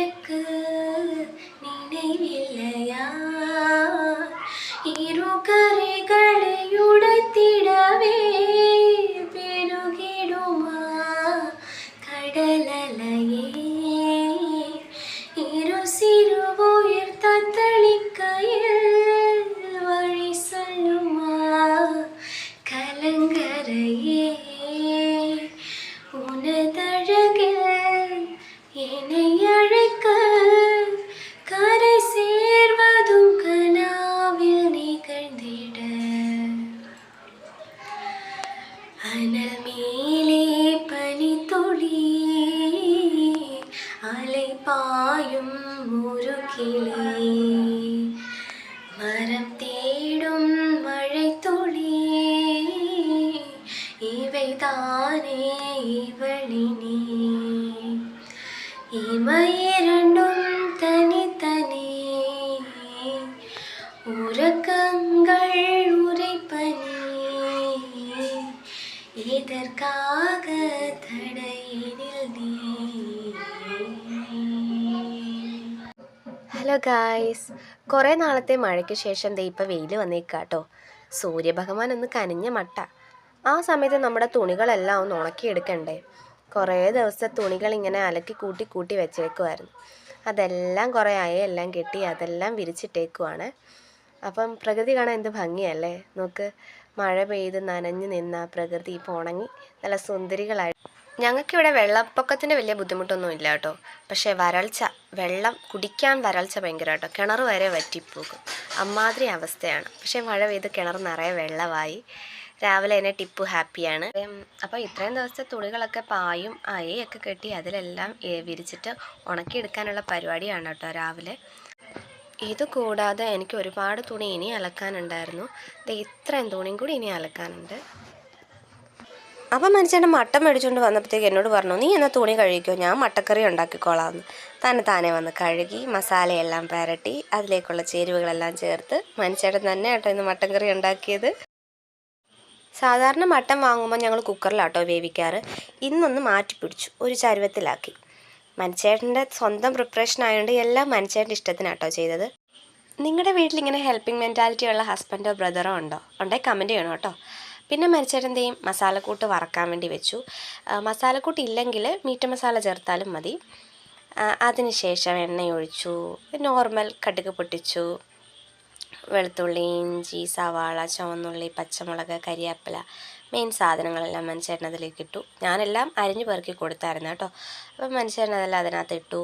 உனக்கு நினைவில்லையா இரு கரைகளை உடைத்திடவே பெருகிடுமா கடலலையே இரு சிறு உயிர் தத்தளிக்கையில் வழி சொல்லுமா கலங்கரையே உனதழகில் என்னை அழைக்க கரை சேர்வதும் கனாவில் நிகழ்ந்திட அனல் மேலே பனித்துளி அலை பாயும் ஒரு கிளி மரம் தேடும் மழை துளி இவைதானே இவளினி இமையிரண்டும் தனித்தனி உறக்கங்கள் உரைப்பனி இதற்காக தடையினில் நீ. ഹലോ ഗായ്സ്, കുറേ നാളത്തെ മഴയ്ക്ക് ശേഷം ദേ ഇപ്പോൾ വെയിൽ വന്നേക്കാട്ടോ. സൂര്യഭഗവാൻ ഒന്ന് കനിഞ്ഞ മട്ട. ആ സമയത്ത് നമ്മുടെ തുണികളെല്ലാം ഒന്ന് ഉണക്കിയെടുക്കണ്ടേ. കുറേ ദിവസത്തെ തുണികൾ ഇങ്ങനെ അലക്കി കൂട്ടി വെച്ചേക്കുമായിരുന്നു. അതെല്ലാം കുറേ എല്ലാം കെട്ടി അതെല്ലാം വിരിച്ചിട്ടേക്കുവാണ്. അപ്പം പ്രകൃതി കാണാൻ എന്ത് ഭംഗിയല്ലേ. നോക്ക്, മഴ പെയ്ത് നനഞ്ഞ് നിന്ന പ്രകൃതി ഇപ്പോൾ ഉണങ്ങി നല്ല സുന്ദരികളായി. ഞങ്ങൾക്കിവിടെ വെള്ളപ്പൊക്കത്തിൻ്റെ വലിയ ബുദ്ധിമുട്ടൊന്നും ഇല്ല കേട്ടോ. പക്ഷേ വെള്ളം കുടിക്കാൻ വരൾച്ച ഭയങ്കര കേട്ടോ. കിണർ വരെ വറ്റിപ്പോകും, അമ്മാതിരി അവസ്ഥയാണ്. പക്ഷേ മഴ പെയ്ത് കിണർ നിറയെ വെള്ളമായി. രാവിലെ തന്നെ ടിപ്പു ഹാപ്പിയാണ്. അപ്പോൾ ഇത്രയും ദിവസത്തെ തുണികളൊക്കെ പായും അയയൊക്കെ കെട്ടി അതിലെല്ലാം വിരിച്ചിട്ട് ഉണക്കിയെടുക്കാനുള്ള പരിപാടിയാണ് കേട്ടോ രാവിലെ. ഇത് കൂടാതെ എനിക്ക് ഒരുപാട് തുണി ഇനി അലക്കാനുണ്ടായിരുന്നു. ഇത്രയും തുണിയും കൂടി ഇനി അലക്കാനുണ്ട്. അപ്പം മനുഷ്യൻ്റെ മട്ടൻ മേടിച്ചുകൊണ്ട് വന്നപ്പോഴത്തേക്ക് എന്നോട് പറഞ്ഞു, നീ എന്നാൽ തുണി കഴുകിക്കോ, ഞാൻ മട്ടക്കറി ഉണ്ടാക്കിക്കോളാമെന്ന്. താനെ വന്ന് കഴുകി മസാലയെല്ലാം പുരട്ടി അതിലേക്കുള്ള ചേരുവകളെല്ലാം ചേർത്ത് മനുഷ്യൻ്റെ തന്നെ കേട്ടോ ഇന്ന് മട്ടൻ കറി ഉണ്ടാക്കിയത്. സാധാരണ മട്ടൻ വാങ്ങുമ്പോൾ ഞങ്ങൾ കുക്കറിലാട്ടോ വേവിക്കാറ്. ഇന്നൊന്ന് മാറ്റി പിടിച്ചു, ഒരു ചരുവത്തിലാക്കി. മനുഷ്യൻ്റെ സ്വന്തം പ്രിപ്പറേഷൻ ആയതുകൊണ്ട് എല്ലാം മനുഷ്യൻ്റെ ഇഷ്ടത്തിനാട്ടോ ചെയ്തത്. നിങ്ങളുടെ വീട്ടിലിങ്ങനെ ഹെൽപ്പിംഗ് മെൻറ്റാലിറ്റി ഉള്ള ഹസ്ബൻഡോ ബ്രദറോ ഉണ്ടെങ്കിൽ കമൻറ്റ് ചെയ്യണം കേട്ടോ. പിന്നെ മരിച്ചേട്ടൻ്റെയും മസാലക്കൂട്ട് വറക്കാൻ വേണ്ടി വെച്ചു. മസാലക്കൂട്ട് ഇല്ലെങ്കിൽ മീറ്റ് മസാല ചേർത്താലും മതി. അതിനുശേഷം എണ്ണയൊഴിച്ചു, നോർമൽ കടുക് പൊട്ടിച്ചു, വെളുത്തുള്ളി, ഇഞ്ചി, സവാള, ചുവന്നുള്ളി, പച്ചമുളക്, കരിവേപ്പില, മെയിൻ സാധനങ്ങളെല്ലാം മനുഷ്യൻ അതിലേക്ക് ഇട്ടു. ഞാനെല്ലാം അരിഞ്ഞു പെറുക്കി കൊടുത്തായിരുന്നു കേട്ടോ. അപ്പം മനുഷ്യൻ അതെല്ലാം അതിനകത്തിട്ടു.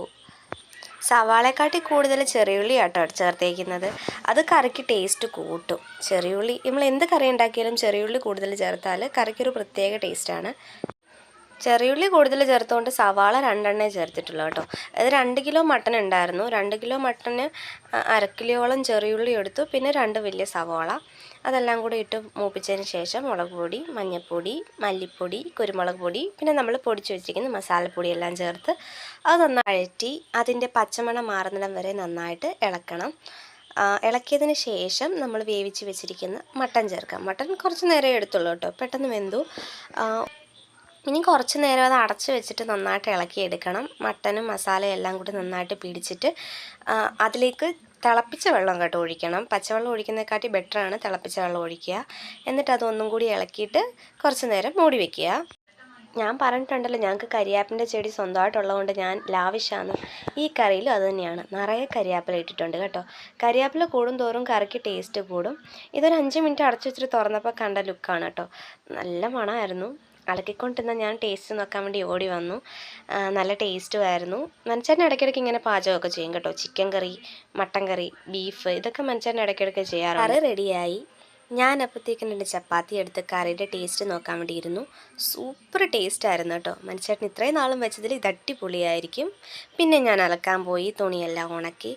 സവാളയെക്കാട്ടി കൂടുതൽ ചെറിയുള്ളി ആട്ടോ ചേർത്തേക്കുന്നത്. അത് കറിക്ക് ടേസ്റ്റ് കൂട്ടും. ചെറിയുള്ളി നമ്മൾ എന്ത് കറി ഉണ്ടാക്കിയാലും ചെറിയുള്ളി കൂടുതൽ ചേർത്താൽ കറിക്കൊരു പ്രത്യേക ടേസ്റ്റാണ്. ചെറിയുള്ളി കൂടുതൽ ചേർത്തുകൊണ്ട് സവാള 2 എണ്ണേ ചേർത്തിട്ടുള്ളൂ കേട്ടോ. അത് 2 കിലോ മട്ടൻ ഉണ്ടായിരുന്നു. 2 കിലോ മട്ടന് 1/2 കിലോയോളം ചെറിയുള്ളി എടുത്തു. പിന്നെ 2 വലിയ സവാള അതെല്ലാം കൂടി ഇട്ട് മൂപ്പിച്ചതിന് ശേഷം മുളക് പൊടി, മഞ്ഞൾപ്പൊടി, മല്ലിപ്പൊടി, കുരുമുളക് പൊടി, പിന്നെ നമ്മൾ പൊടിച്ച് വെച്ചിരിക്കുന്ന മസാലപ്പൊടിയെല്ലാം ചേർത്ത് അത് നന്നായി വഴറ്റി അതിൻ്റെ പച്ചമണം മാറുന്നിടം വരെ നന്നായിട്ട് ഇളക്കണം. ഇളക്കിയതിന് ശേഷം നമ്മൾ വേവിച്ച് വെച്ചിരിക്കുന്ന മട്ടൻ ചേർക്കാം. മട്ടൻ കുറച്ച് നേരം എടുത്തുള്ളൂ കേട്ടോ, പെട്ടെന്ന് വെന്തു. ഇനി കുറച്ച് നേരം അത് അടച്ച് വെച്ചിട്ട് നന്നായിട്ട് ഇളക്കിയെടുക്കണം. മട്ടനും മസാലയും എല്ലാം കൂടി നന്നായിട്ട് പിടിച്ചിട്ട് അതിലേക്ക് തിളപ്പിച്ച വെള്ളം കേട്ടോ ഒഴിക്കണം. പച്ചവെള്ളം ഒഴിക്കുന്നതിനെക്കാട്ടി ബെറ്ററാണ് തിളപ്പിച്ച വെള്ളം ഒഴിക്കുക. എന്നിട്ട് അതൊന്നും കൂടി ഇളക്കിയിട്ട് കുറച്ച് നേരം മൂടി വയ്ക്കുക. ഞാൻ പറഞ്ഞിട്ടുണ്ടല്ലോ, ഞങ്ങൾക്ക് കരിയാപ്പിൻ്റെ ചെടി സ്വന്തമായിട്ടുള്ളതുകൊണ്ട് ഞാൻ ലാവിഷാണ്. ഈ കറിയിലും അത് തന്നെയാണ്, നിറയെ കരിയാപ്പില ഇട്ടിട്ടുണ്ട് കേട്ടോ. കരിയാപ്പില കൂടും തോറും കറിക്ക് ടേസ്റ്റ് കൂടും. ഇതൊരു 5 മിനിറ്റ് അടച്ചു വെച്ചിട്ട് തുറന്നപ്പോൾ കണ്ട ലുക്കാണ് കേട്ടോ. നല്ല മണമായിരുന്നു. ഇളക്കിക്കൊണ്ടിരുന്ന ഞാൻ ടേസ്റ്റ് നോക്കാൻ വേണ്ടി ഓടി വന്നു. നല്ല ടേസ്റ്റുമായിരുന്നു. മനുഷ്യൻ്റെ ഇടയ്ക്കിടയ്ക്ക് ഇങ്ങനെ പാചകമൊക്കെ ചെയ്യും കേട്ടോ. ചിക്കൻ കറി, മട്ടൻ കറി, ബീഫ് ഇതൊക്കെ മനുഷ്യൻ്റെ ഇടയ്ക്കിടയ്ക്ക് ചെയ്യാറുണ്ട്. കറി റെഡിയായി. ഞാൻ അപ്പോഴത്തേക്കും 2 ചപ്പാത്തി എടുത്ത് കറിയുടെ ടേസ്റ്റ് നോക്കാൻ വേണ്ടിയിരുന്നു. സൂപ്പർ ടേസ്റ്റായിരുന്നു കേട്ടോ. മനുഷ്യൻ ഇത്രയും നാളും വെച്ചതിൽ ഇത് അടിപൊളിയായിരിക്കും. പിന്നെ ഞാൻ അലക്കാൻ പോയി, തുണിയെല്ലാം ഉണക്കി.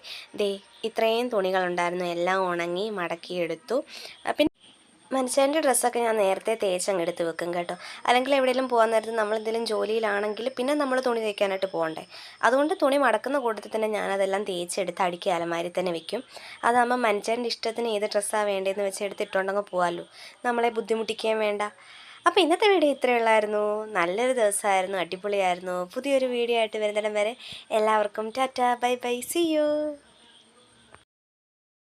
ഇത്രയും തുണികളുണ്ടായിരുന്നു, എല്ലാം ഉണങ്ങി മടക്കിയെടുത്തു. പിന്നെ മനുഷ്യൻ്റെ ഡ്രസ്സൊക്കെ ഞാൻ നേരത്തെ തേച്ചങ്ങ് എടുത്ത് വെക്കും കേട്ടോ. അല്ലെങ്കിൽ എവിടെയെങ്കിലും പോകാൻ നേരത്ത് നമ്മളെന്തെങ്കിലും ജോലിയിലാണെങ്കിൽ പിന്നെ നമ്മൾ തുണി തേക്കാനായിട്ട് പോകണ്ടേ. അതുകൊണ്ട് തുണി മടക്കുന്ന കൂട്ടത്തിൽ തന്നെ ഞാനതെല്ലാം തേച്ചെടുത്ത് അടുക്കി അലമാരി തന്നെ വെക്കും. അതാകുമ്പോൾ മനുഷ്യൻ്റെ ഇഷ്ടത്തിന് ഏത് ഡ്രസ്സാണ് വേണ്ടതെന്ന് വെച്ച് എടുത്തിട്ടുണ്ടെങ്കിൽ പോകാമല്ലോ, നമ്മളെ ബുദ്ധിമുട്ടിക്കുകയും വേണ്ട. അപ്പോൾ ഇന്നത്തെ വീഡിയോ ഇത്രയേ ഉള്ളായിരുന്നു. നല്ലൊരു ദിവസമായിരുന്നു, അടിപൊളിയായിരുന്നു. പുതിയൊരു വീഡിയോ ആയിട്ട് വരുന്നിടം വരെ എല്ലാവർക്കും tata, bye bye, see U.